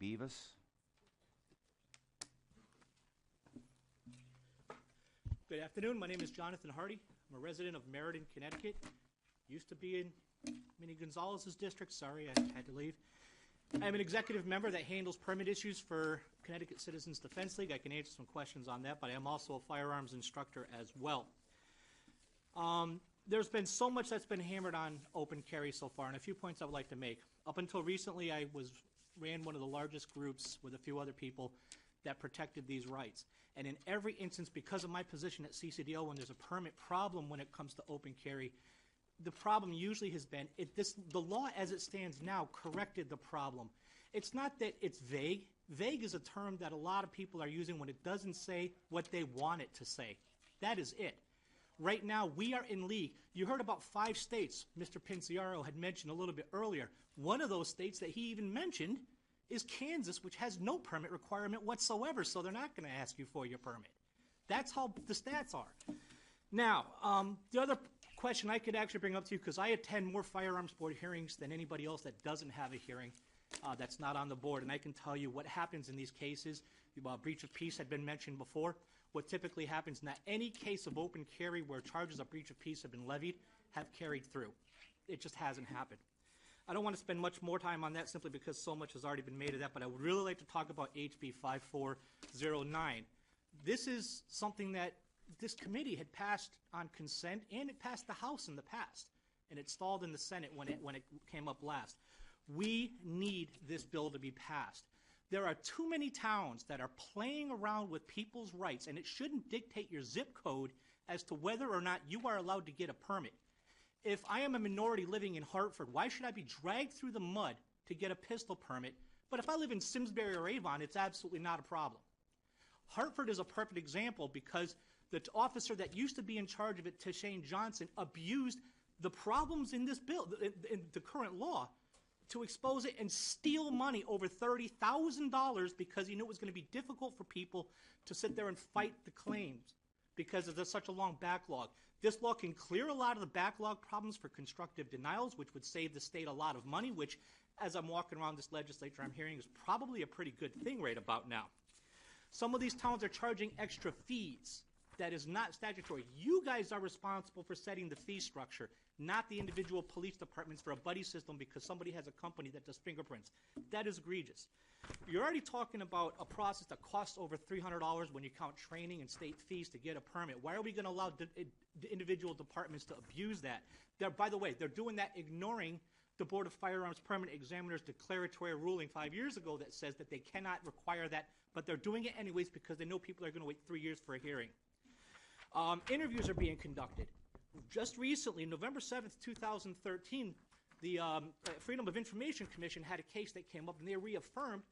Beavis. Good afternoon. My name is Jonathan Hardy. I'm a resident of Meriden, Connecticut. Used to be in Minnie Gonzalez's district. Sorry, I had to leave. I'm an executive member that handles permit issues for Connecticut Citizens Defense League. I can answer some questions on that, but I am also a firearms instructor as well. There's been so much that's been hammered on open carry so far, and a few points I would like to make. Up until recently, I ran one of the largest groups with a few other people that protected these rights. And in every instance, because of my position at CCDO, when there's a permit problem when it comes to open carry, the problem usually has been, the law as it stands now corrected the problem. It's not that it's vague. Vague is a term that a lot of people are using when it doesn't say what they want it to say. That is it. Right now, we are in league. You heard about 5 states Mr. Pinciaro had mentioned a little bit earlier. One of those states that he even mentioned is Kansas, which has no permit requirement whatsoever, so they're not going to ask you for your permit. That's how the stats are. Now, the other question I could actually bring up to you, because I attend more firearms board hearings than anybody else that doesn't have a hearing that's not on the board, and I can tell you what happens in these cases. Breach of peace had been mentioned before. What typically happens, not any case of open carry where charges of breach of peace have been levied have carried through. It just hasn't happened. I don't want to spend much more time on that simply because so much has already been made of that, but I would really like to talk about HB 5409. This is something that this committee had passed on consent, and it passed the House in the past, and it stalled in the Senate when it came up last. We need this bill to be passed. There are too many towns that are playing around with people's rights, and it shouldn't dictate your zip code as to whether or not you are allowed to get a permit. If I am a minority living in Hartford, why should I be dragged through the mud to get a pistol permit? But if I live in Simsbury or Avon, it's absolutely not a problem. Hartford is a perfect example because the officer that used to be in charge of it, Tashane Johnson, abused the problems in this bill, in the current law, to expose it and steal money, over $30,000, because he knew it was going to be difficult for people to sit there and fight the claims because there's such a long backlog. This law can clear a lot of the backlog problems for constructive denials, which would save the state a lot of money, which, as I'm walking around this legislature, I'm hearing is probably a pretty good thing right about now. Some of these towns are charging extra fees. That is not statutory. You guys are responsible for setting the fee structure, not the individual police departments for a buddy system because somebody has a company that does fingerprints. That is egregious. You're already talking about a process that costs over $300 when you count training and state fees to get a permit. Why are we going to allow the individual departments to abuse that? By the way, they're doing that ignoring the Board of Firearms Permanent Examiners declaratory ruling 5 years ago that says that they cannot require that, but they're doing it anyways because they know people are going to wait 3 years for a hearing. Interviews are being conducted. Just recently, November 7th, 2013, the Freedom of Information Commission had a case that came up, and they reaffirmed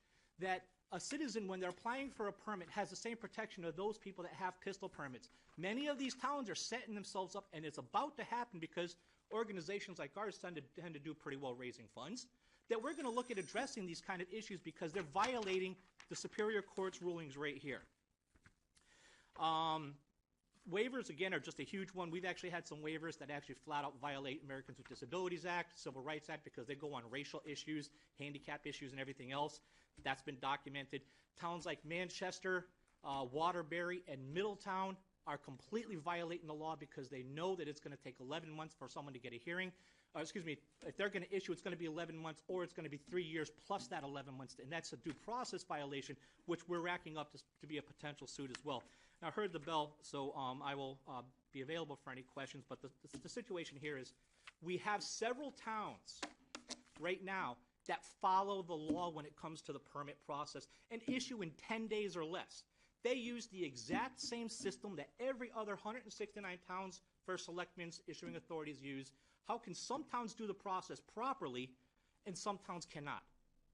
that a citizen, when they're applying for a permit, has the same protection of those people that have pistol permits. Many of these towns are setting themselves up, and it's about to happen because organizations like ours tend to do pretty well raising funds, that we're going to look at addressing these kind of issues because they're violating the Superior Court's rulings right here. Waivers, again, are just a huge one. We've actually had some waivers that actually flat out violate Americans with Disabilities Act, Civil Rights Act, because they go on racial issues, handicap issues, and everything else. That's been documented. Towns like Manchester, Waterbury, and Middletown are completely violating the law because they know that it's going to take 11 months for someone to get a hearing. If they're going to issue, it's going to be 11 months, or it's going to be 3 years plus that 11 months, and that's a due process violation, which we're racking up to be a potential suit as well. Now, I heard the bell, so I will be available for any questions, but the situation here is we have several towns right now that follow the law when it comes to the permit process and issue in 10 days or less. They use the exact same system that every other 169 towns for selectmen's issuing authorities use. How can some towns do the process properly and some towns cannot?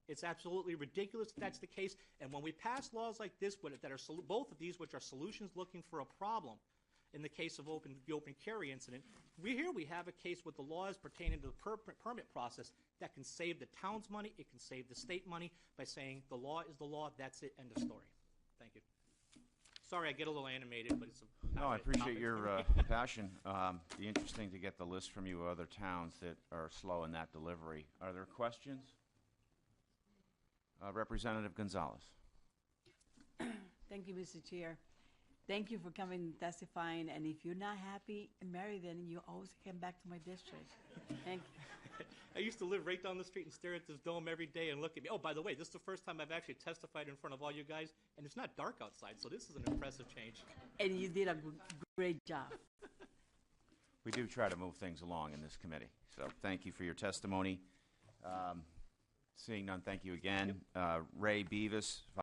It's absolutely ridiculous if that's the case. And when we pass laws like this, that are both of these, which are solutions looking for a problem, in the case of the open carry incident, we have a case with the laws pertaining to the permit process that can save the town's money, it can save the state money by saying the law is the law, that's it, end of story. Thank you. Sorry, I get a little animated, but it's a No, I appreciate your passion. Be interesting to get the list from you of other towns that are slow in that delivery. Are there questions? Representative Gonzalez. Thank you, Mr. Chair. Thank you for coming and testifying, and if you're not happy in Meriden, you always come back to my district. Thank you. I used to live right down the street and stare at this dome every day and look at me. Oh, by the way, this is the first time I've actually testified in front of all you guys, and it's not dark outside, so this is an impressive change. And you did a great job. We do try to move things along in this committee, so thank you for your testimony. Seeing none, thank you again. Ray Beavis,